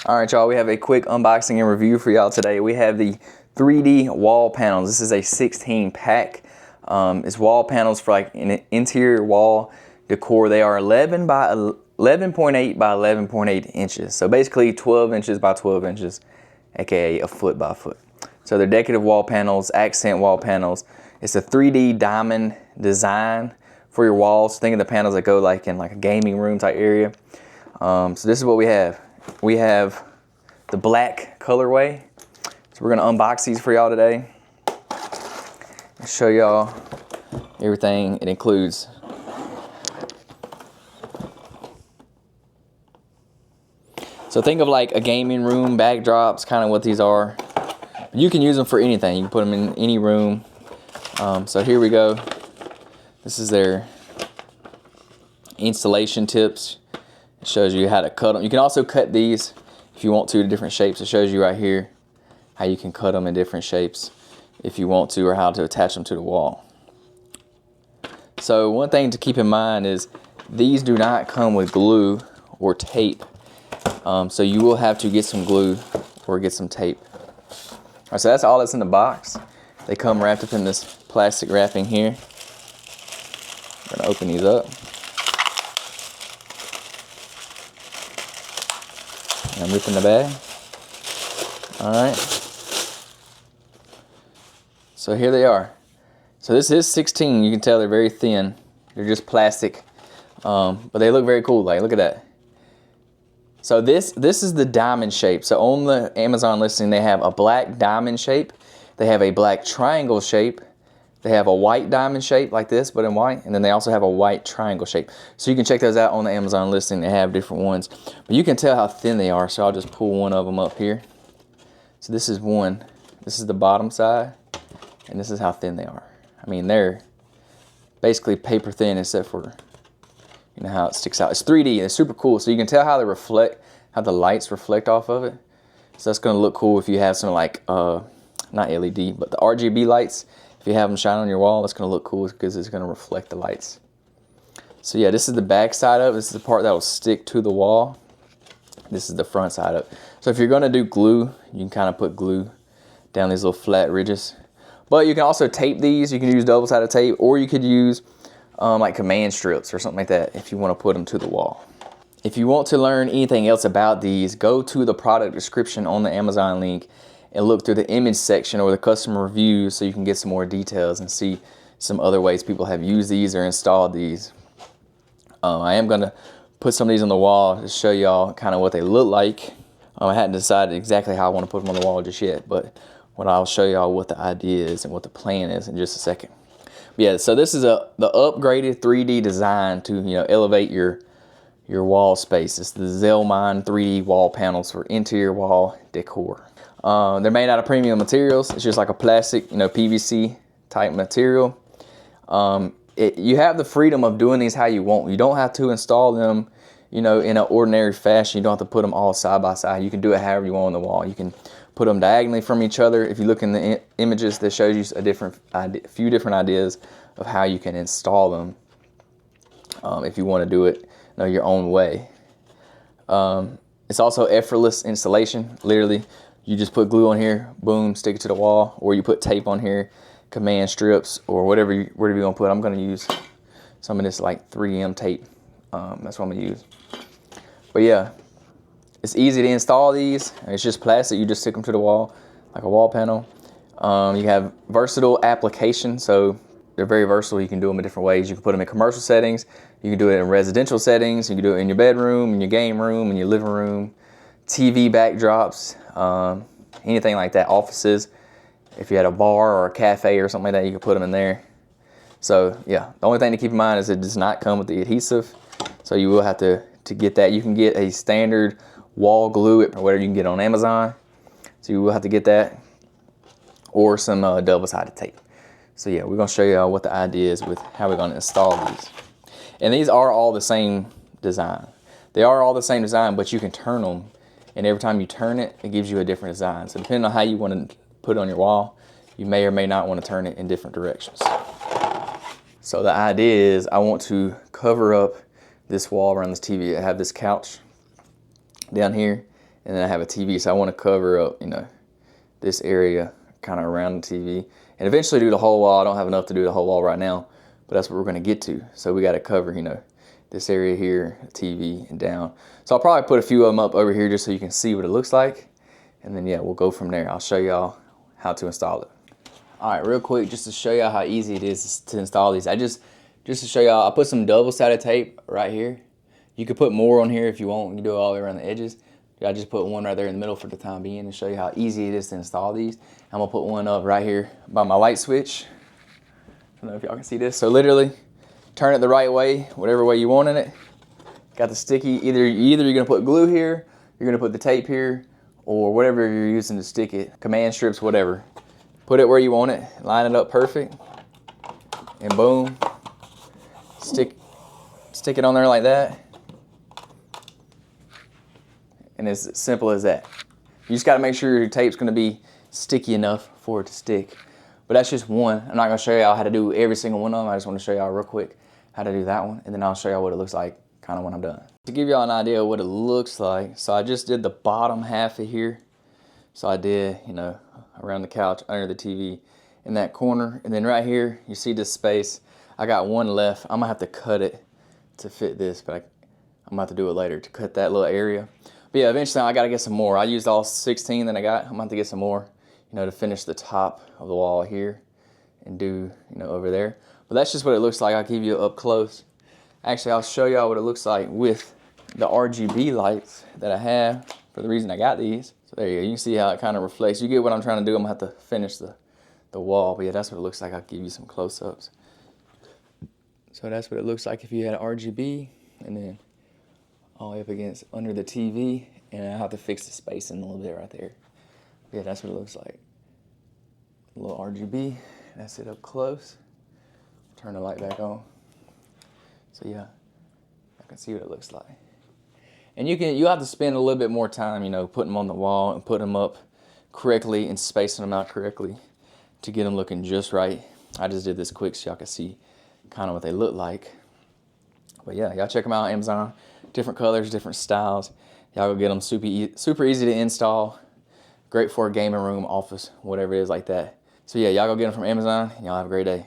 All right, y'all, we have a quick unboxing and review for y'all today. We have the 3D wall panels. This is a 16 pack. It's wall panels for like an interior wall decor. They are 11.8 by 11.8 inches. So basically 12 inches by 12 inches, aka a foot by foot. So they're decorative wall panels, accent wall panels. It's a 3D diamond design for your walls. Think of the panels that go like in like a gaming room type area. So this is what we have. We have the black colorway. So we're gonna unbox these for y'all today and show y'all everything it includes. So think of like a gaming room backdrops, kind of what these are. You can use them for anything. You can put them in any room. So here we go. This is their installation tips. It shows you how to cut them. You can also cut these if you want to different shapes. It shows you right here how you can cut them in different shapes if you want to, or how to attach them to the wall. So one thing to keep in mind is these do not come with glue or tape. So you will have to get some glue or get some tape. All right, so that's all that's in the box. They come wrapped up in this plastic wrapping here. I'm gonna open these up. And I'm ripping the bag. All right. So here they are. So this is 16. You can tell they're very thin. They're just plastic, but they look very cool. Like, look at that. So this is the diamond shape. So on the Amazon listing, they have a black diamond shape. They have a black triangle shape. They have a white diamond shape like this, but in white. And then they also have a white triangle shape. So you can check those out on the Amazon listing. They have different ones. But you can tell how thin they are. So I'll just pull one of them up here. So this is one. This is the bottom side. And this is how thin they are. I mean, they're basically paper thin except for, you know, how it sticks out. It's 3D. It's super cool. So you can tell how they reflect, how the lights reflect off of it. So that's going to look cool if you have some like, not LED, but the RGB lights. If you have them shine on your wall, it's going to look cool because it's going to reflect the lights. So yeah, this is the back side of it. This is the part that will stick to the wall. This is the front side of it. So if you're going to do glue, you can kind of put glue down these little flat ridges. But you can also tape these. You can use double-sided tape, or you could use like command strips or something like that if you want to put them to the wall. If you want to learn anything else about these, go to the product description on the Amazon link and look through the image section or the customer reviews so you can get some more details and see some other ways people have used these or installed these. I am going to put some of these on the wall to show y'all kind of what they look like. I hadn't decided exactly how I want to put them on the wall just yet, but I'll show y'all what the idea is and what the plan is in just a second. But yeah, so this is the upgraded 3D design to, you know, elevate your wall space. It's the Zellmine 3D wall panels for interior wall decor. They're made out of premium materials. It's just like a plastic, you know, PVC type material. You have the freedom of doing these how you want. You don't have to install them, you know, in an ordinary fashion. You don't have to put them all side by side. You can do it however you want on the wall. You can put them diagonally from each other. If you look in the images, that shows you a few different ideas of how you can install them if you want to do it, you know, your own way. It's also effortless installation. Literally, you just put glue on here, boom, stick it to the wall, or you put tape on here, command strips, or whatever you're gonna put. I'm gonna use some of this like 3M tape. That's what I'm gonna use. But yeah, it's easy to install these. It's just plastic. You just stick them to the wall like a wall panel. You have versatile application, so they're very versatile. You can do them in different ways. You can put them in commercial settings. You can do it in residential settings. You can do it in your bedroom, in your game room, in your living room, TV backdrops, anything like that. Offices. If you had a bar or a cafe or something like that, you can put them in there. So yeah, the only thing to keep in mind is it does not come with the adhesive. So you will have to get that. You can get a standard wall glue or whatever you can get on Amazon. So you will have to get that, or some double-sided tape. So yeah, we're gonna show you what the idea is with how we're gonna install these. And these are all the same design. They are all the same design, but you can turn them, and every time you turn it, it gives you a different design. So depending on how you want to put it on your wall, you may or may not want to turn it in different directions. So the idea is I want to cover up this wall around this TV. I have this couch down here, and then I have a TV. So I want to cover up, you know, this area kind of around the TV, and eventually do the whole wall. I don't have enough to do the whole wall right now, but that's what we're going to get to. So we got to cover, you know, this area here, TV, and down. So I'll probably put a few of them up over here just so you can see what it looks like, and then yeah, we'll go from there. I'll show y'all how to install it. All right, real quick, just to show y'all how easy it is to install these. Just to show y'all, I put some double-sided tape right here. You could put more on here if you want. You can do it all the way around the edges. I just put one right there in the middle for the time being to show you how easy it is to install these. I'm gonna put one up right here by my light switch. I don't know if y'all can see this. So literally, turn it the right way, whatever way you want in it. Got the sticky, either you're gonna put glue here, you're gonna put the tape here, or whatever you're using to stick it, command strips, whatever. Put it where you want it, line it up perfect, and boom, stick it on there like that. And it's as simple as that. You just gotta make sure your tape's gonna be sticky enough for it to stick. But that's just one. I'm not gonna show y'all how to do every single one of them. I just wanna show y'all real quick how to do that one. And then I'll show y'all what it looks like kind of when I'm done. To give y'all an idea of what it looks like, so I just did the bottom half of here. So I did, you know, around the couch, under the TV, in that corner. And then right here, you see this space. I got one left. I'm gonna have to cut it to fit this, but I'm about to do it later to cut that little area. But yeah, eventually I gotta get some more. I used all 16 that I got. I'm about to get some more, you know, to finish the top of the wall here and do, you know, over there. But that's just what it looks like. I'll give you up close. Actually, I'll show y'all what it looks like with the RGB lights that I have for the reason I got these. So there you go. You can see how it kind of reflects. You get what I'm trying to do. I'm gonna have to finish the wall. But yeah, that's what it looks like. I'll give you some close-ups. So that's what it looks like if you had RGB, and then all the way up against under the TV, and I have to fix the spacing a little bit right there. Yeah, that's what it looks like. A little RGB, that's it up close. Turn the light back on. So yeah, I can see what it looks like. And you have to spend a little bit more time, you know, putting them on the wall and putting them up correctly and spacing them out correctly to get them looking just right. I just did this quick so y'all can see kind of what they look like. But yeah, y'all check them out on Amazon. Different colors, different styles. Y'all go get them, super easy to install. Great for a gaming room, office, whatever it is like that. So yeah, y'all go get them from Amazon. Y'all have a great day.